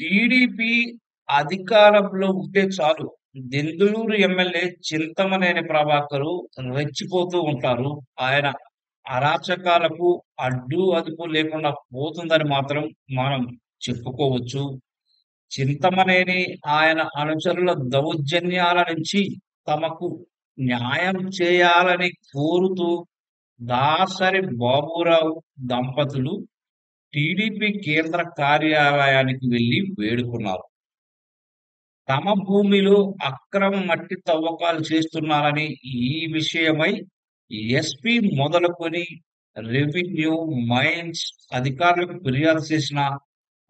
TDP అధికారంలో ఉంటే చాలు. దెందులూరు ఎమ్మెల్యే చింతమనేని ప్రభాకరు రెచ్చిపోతూ ఉంటారు. ఆయన అరాచకాలకు అడ్డు, అదుపు లేకుండా పోతుందని మాత్రం మనం చెప్పుకోవచ్చు. చింతమనేని ఆయన అనుచరుల దౌర్జన్యాల నుంచి తమకు న్యాయం చేయాలని కోరుతూ దాసరి బాబురావు దంపతులు టీడీపీ కేంద్ర కార్యాలయానికి వెళ్లి వేడుకున్నారు. తమ భూమిలో అక్రమ మట్టి తవ్వకాలు చేస్తున్నారని ఈ విషయమై ఎస్పీ మొదలుకొని రెవెన్యూ, మైన్స్ అధికారులకు ఫిర్యాదు చేసిన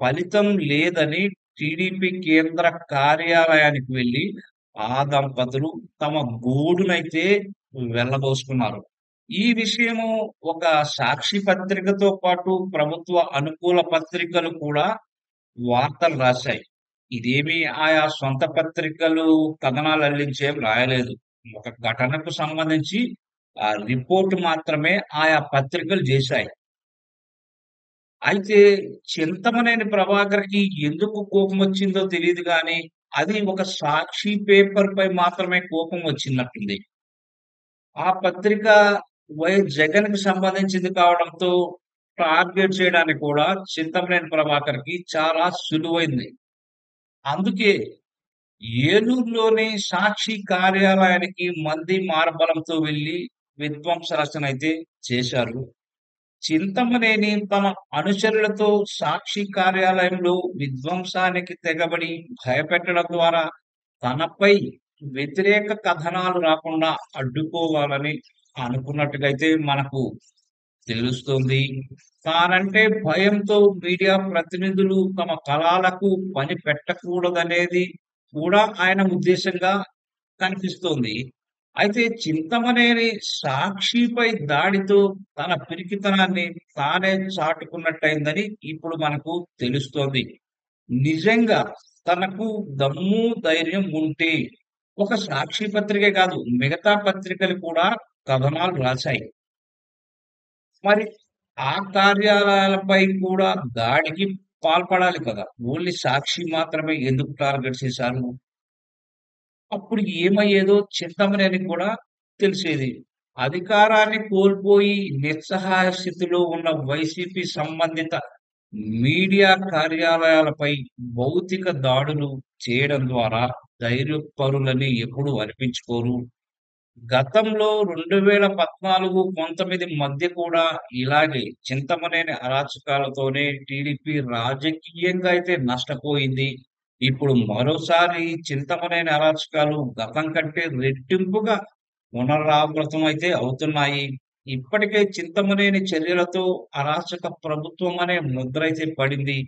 ఫలితం లేదని టీడీపీ కేంద్ర కార్యాలయానికి వెళ్లి ఆ దంపతులు తమ గోడునైతే వెళ్ళబోసుకున్నారు. ఈ విషయము ఒక సాక్షి పత్రికతో పాటు ప్రభుత్వ అనుకూల పత్రికలు కూడా వార్తలు రాశాయి. ఇదేమి ఆయా సొంత పత్రికలు కథనాలు అల్లించేం రాయలేదు. ఒక ఘటనకు సంబంధించి రిపోర్ట్ మాత్రమే ఆయా పత్రికలు చేశాయి. అయితే చింతమనేని ప్రభాకర్‌కి ఎందుకు కోపం వచ్చిందో తెలీదు గానీ, అది ఒక సాక్షి పేపర్ పై మాత్రమే కోపం వచ్చినట్టుంది. ఆ పత్రిక జగన్‌కి సంబంధించింది కావడంతో టార్గెట్ చేయడానికి కూడా చింతమనేని ప్రభాకర్‌కి చాలా సులువైంది. అందుకే ఏలూరులోని సాక్షి కార్యాలయానికి మంది మార్బలంతో వెళ్లి విధ్వంస రచనైతే చేశారు. చింతమనేని తమ అనుచరులతో సాక్షి కార్యాలయంలో విధ్వంసానికి తెగబడి భయపెట్టడం ద్వారా తనపై వ్యతిరేక కథనాలు రాకుండా అడ్డుకోవాలని అనుకున్నట్టుగా అయితే మనకు తెలుస్తుంది. తానంటే భయంతో మీడియా ప్రతినిధులు తమ కళాలకు పని పెట్టకూడదనేది కూడా ఆయన ఉద్దేశంగా కనిపిస్తోంది. అయితే చింతమనేని సాక్షిపై దాడితో తన పిరికితనాన్ని తానే చాటుకున్నట్టయిందని ఇప్పుడు మనకు తెలుస్తోంది. నిజంగా తనకు దమ్ము, ధైర్యం ఉంటే ఒక సాక్షి పత్రికే కాదు, మిగతా పత్రికలు కూడా కథనాలు రాశాయి. మరి ఆ కార్యాలయాలపై కూడా దాడికి పాల్పడాలి కదా! ఓన్లీ సాక్షి మాత్రమే ఎందుకు టార్గెట్ చేశారు? అప్పుడు ఏమయ్యేదో చింతమనేనికి కూడా తెలిసేది. అధికారాన్ని కోల్పోయి నిస్సహాయ స్థితిలో ఉన్న వైసీపీ సంబంధిత మీడియా కార్యాలయాలపై భౌతిక దాడులు చేయడం ద్వారా ధైర్యపరులని ఎప్పుడూ అనిపించుకోరు. గతంలో 2014, 19 మధ్య కూడా ఇలాగే చింతమనేని అరాచకాలతోనే టీడీపీ రాజకీయంగా అయితే నష్టపోయింది. ఇప్పుడు మరోసారి చింతమనేని అరాచకాలు గతం కంటే రెట్టింపుగా పునరావృతం అయితే అవుతున్నాయి. ఇప్పటికే చింతమనేని చర్యలతో అరాచక ప్రభుత్వం అనే ముద్ర అయితే పడింది.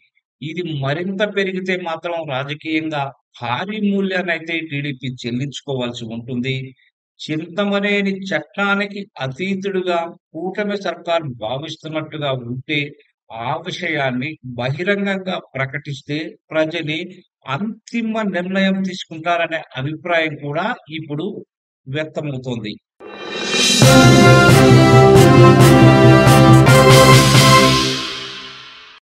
ఇది మరింత పెరిగితే మాత్రం రాజకీయంగా భారీ మూల్యాన్నయితే టీడీపీ చెల్లించుకోవాల్సి ఉంటుంది. చింతమనేని చట్టానికి అతీతుడుగా కూటమి సర్కార్ భావిస్తున్నట్టుగా ఉంటే, ఆ విషయాన్ని బహిరంగంగా ప్రకటిస్తే ప్రజలే అంతిమ నిర్ణయం తీసుకుంటారనే అభిప్రాయం కూడా ఇప్పుడు వ్యక్తమవుతోంది.